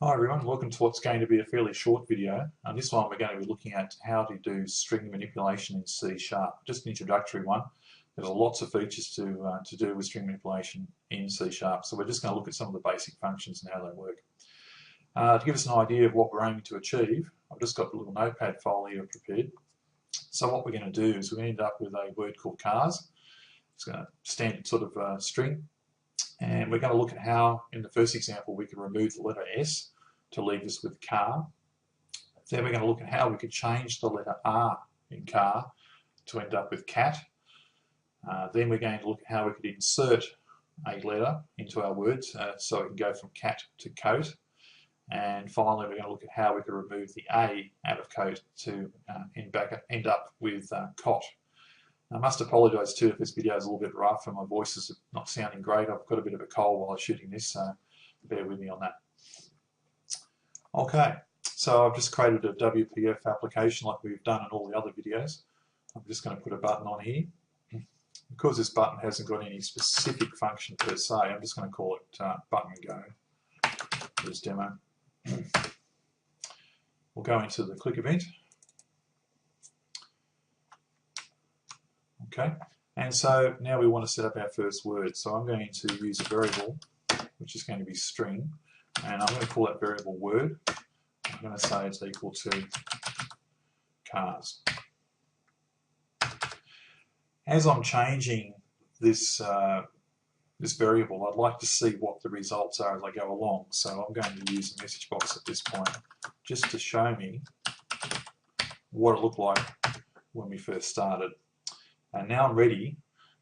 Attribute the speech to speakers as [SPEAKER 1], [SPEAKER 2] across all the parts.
[SPEAKER 1] Hi everyone, welcome to what's going to be a fairly short video. This one we're going to be looking at how to do string manipulation in C#. Just an introductory one. There's lots of features to do with string manipulation in C#, so we're just going to look at some of the basic functions and how they work. To give us an idea of what we're aiming to achieve, I've just got the little notepad file here prepared. So what we're going to do is we're going to end up with a word called cars. It's a standard sort of string. And we're going to look at how, in the first example, we can remove the letter S to leave us with car. Then we're going to look at how we could change the letter R in car to end up with cat. Then we're going to look at how we could insert a letter into our words so it can go from cat to coat. And finally, we're going to look at how we could remove the A out of coat to end up with cot. I must apologise too if this video is a little bit rough and my voice is not sounding great. I've got a bit of a cold while I was shooting this, so bear with me on that. Okay, so I've just created a WPF application like we've done in all the other videos. I'm just going to put a button on here. Because this button hasn't got any specific function per se, I'm just going to call it button go for this demo. We'll go into the click event. Okay, and so now we want to set up our first word. So I'm going to use a variable, which is going to be string, and I'm going to call that variable word. I'm going to say it's equal to cars. As I'm changing this this variable, I'd like to see what the results are as I go along. So I'm going to use a message box at this point just to show me what it looked like when we first started. And now I'm ready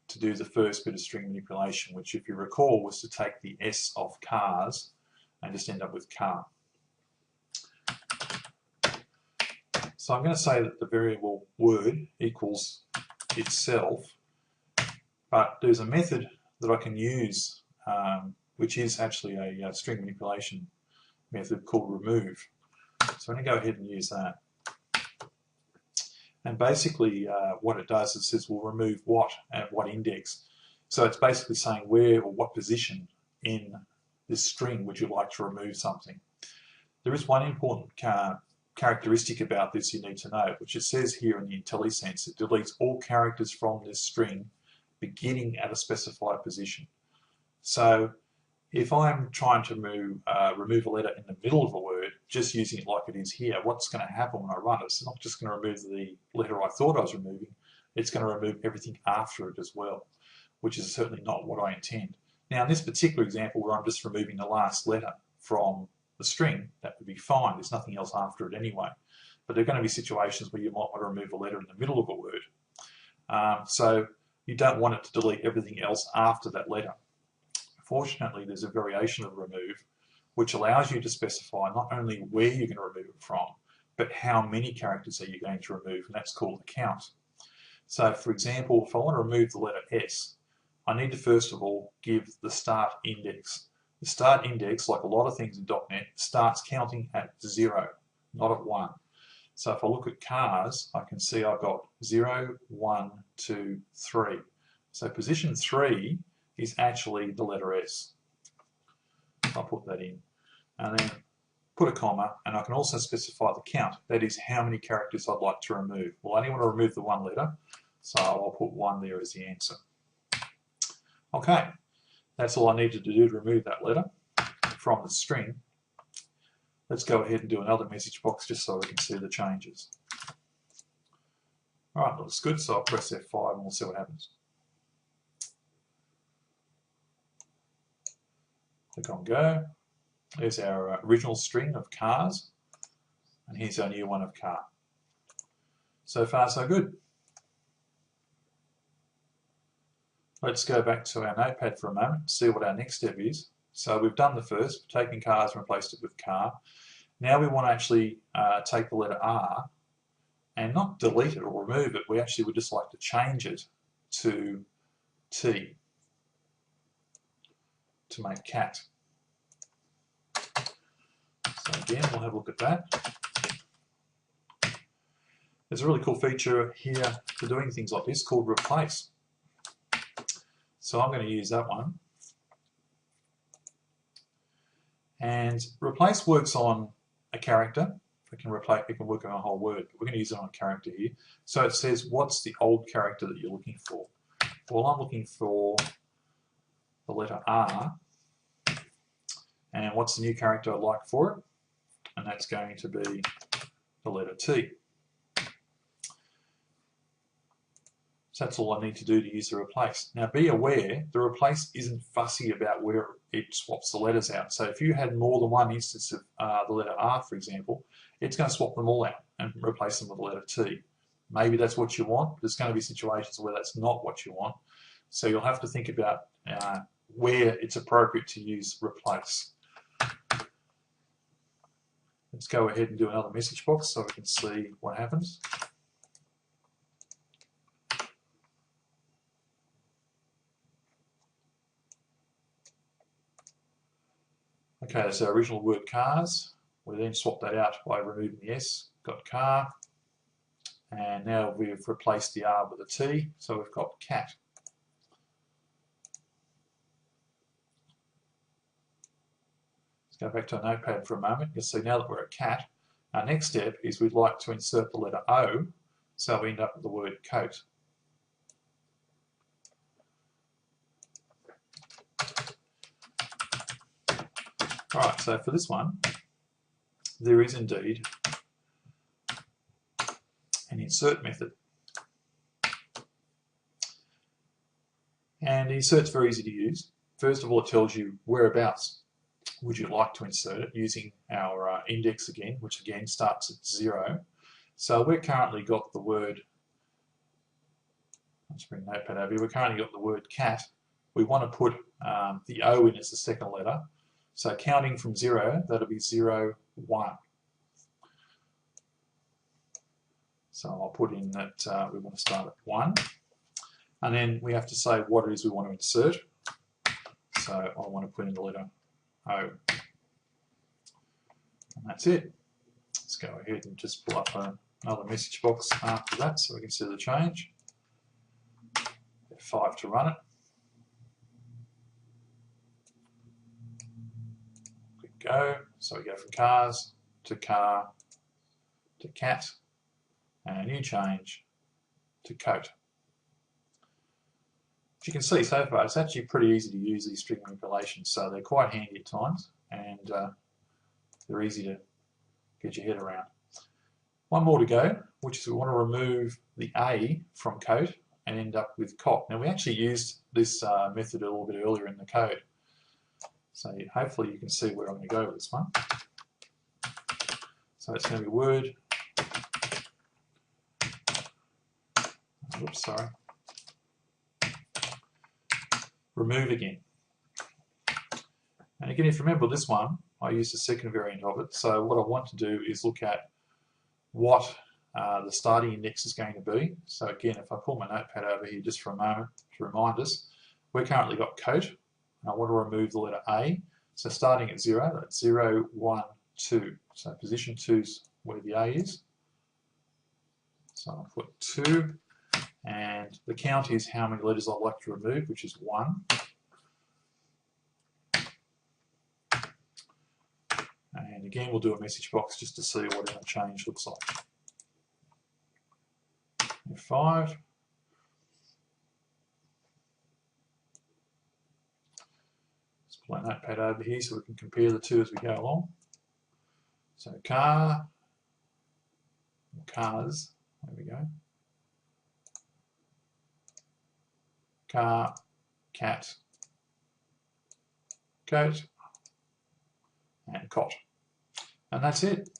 [SPEAKER 1] to do the first bit of string manipulation, which, if you recall, was to take the S off cars and just end up with car. So I'm going to say that the variable word equals itself, but there's a method that I can use, which is actually a string manipulation method called remove. So I'm going to go ahead and use that. And basically what it does is it says we'll remove what at what index. So it's basically saying where or what position in this string would you like to remove something. There is one important characteristic about this you need to know, which it says here in the IntelliSense. It deletes all characters from this string beginning at a specified position. So if I'm trying to remove a letter in the middle of a word, just using it like it is here, what's going to happen when I run it? It's not just going to remove the letter I thought I was removing, it's going to remove everything after it as well, which is certainly not what I intend. Now in this particular example where I'm just removing the last letter from the string, that would be fine, there's nothing else after it anyway. But there are going to be situations where you might want to remove a letter in the middle of a word. So you don't want it to delete everything else after that letter. Fortunately, there's a variation of remove which allows you to specify not only where you're going to remove it from, but how many characters are you going to remove, and that's called a count. So for example, if I want to remove the letter S, I need to first of all give the start index. The start index, like a lot of things in .NET, starts counting at 0, not at 1. So if I look at cars, I can see I've got 0, 1, 2, 3. So position 3 is actually the letter S. I'll put that in and then put a comma, and I can also specify the count. That is how many characters I'd like to remove. Well, I only want to remove the one letter, so I'll put 1 there as the answer. Okay, that's all I needed to do to remove that letter from the string. Let's go ahead and do another message box just so we can see the changes. Alright, looks good, so I'll press F5 and we'll see what happens. Click on go. There's our original string of cars, and here's our new one of car. So far so good. Let's go back to our notepad for a moment, see what our next step is. So we've done the first, taken cars and replaced it with car. Now we want to actually take the letter R and not delete it or remove it, we actually would just like to change it to T, to make cat. So again, we'll have a look at that. There's a really cool feature here for doing things like this called replace. So I'm going to use that one. And replace works on a character. It can work on a whole word, but we're going to use it on a character here. So it says, what's the old character that you're looking for? Well, I'm looking for the letter R. And what's the new character I'd like for it? And that's going to be the letter T. So that's all I need to do to use the replace. Now be aware, the replace isn't fussy about where it swaps the letters out. So if you had more than one instance of the letter R, for example, it's going to swap them all out and replace them with the letter T. Maybe that's what you want. There's going to be situations where that's not what you want. So you'll have to think about where it's appropriate to use replace. Let's go ahead and do another message box so we can see what happens. Okay, that's our original word cars. We then swap that out by removing the S, got car. And now we've replaced the R with a T, so we've got cat. Let's go back to our notepad for a moment. You'll see now that we're at cat, our next step is we'd like to insert the letter O, so we end up with the word coat. Alright, so for this one, there is indeed an insert method. And insert's very easy to use. First of all, it tells you whereabouts would you like to insert it using our index again, which again starts at 0. So we've currently got the word, let's bring Notepad over here, we've currently got the word cat. We want to put the O in as the second letter. So counting from 0, that'll be 0, 1. So I'll put in that we want to start at 1. And then we have to say what it is we want to insert. So I want to put in the letter O. And that's it. Let's go ahead and just pull up another message box after that so we can see the change. F5 to run it. Go. So we go from cars to car to cat and a new change to coat. As you can see so far, it's actually pretty easy to use these string manipulations, so they're quite handy at times and they're easy to get your head around. One more to go, which is we want to remove the A from coat and end up with cot. Now we actually used this method a little bit earlier in the code. So hopefully you can see where I'm going to go with this one. So it's going to be word, oops, sorry, remove again. And again, if you remember this one, I used a second variant of it. So what I want to do is look at what the starting index is going to be. So again, if I pull my notepad over here just for a moment to remind us, we've currently got coat. I want to remove the letter A. So starting at 0, that's 0, 1, 2. So position 2 is where the A is. So I'll put 2. And the count is how many letters I'd like to remove, which is 1. And again, we'll do a message box just to see what our change looks like. F5. Pull our notepad over here so we can compare the two as we go along. So car, cars, there we go. Car, cat, coat, and cot. And that's it.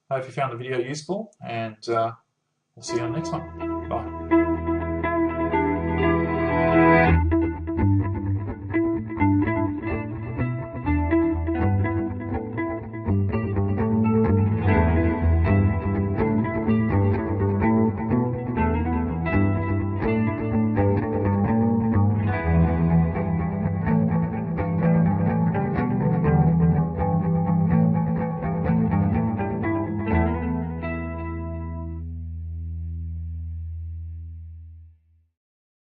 [SPEAKER 1] I hope you found the video useful, and we'll see you on the next one. Bye.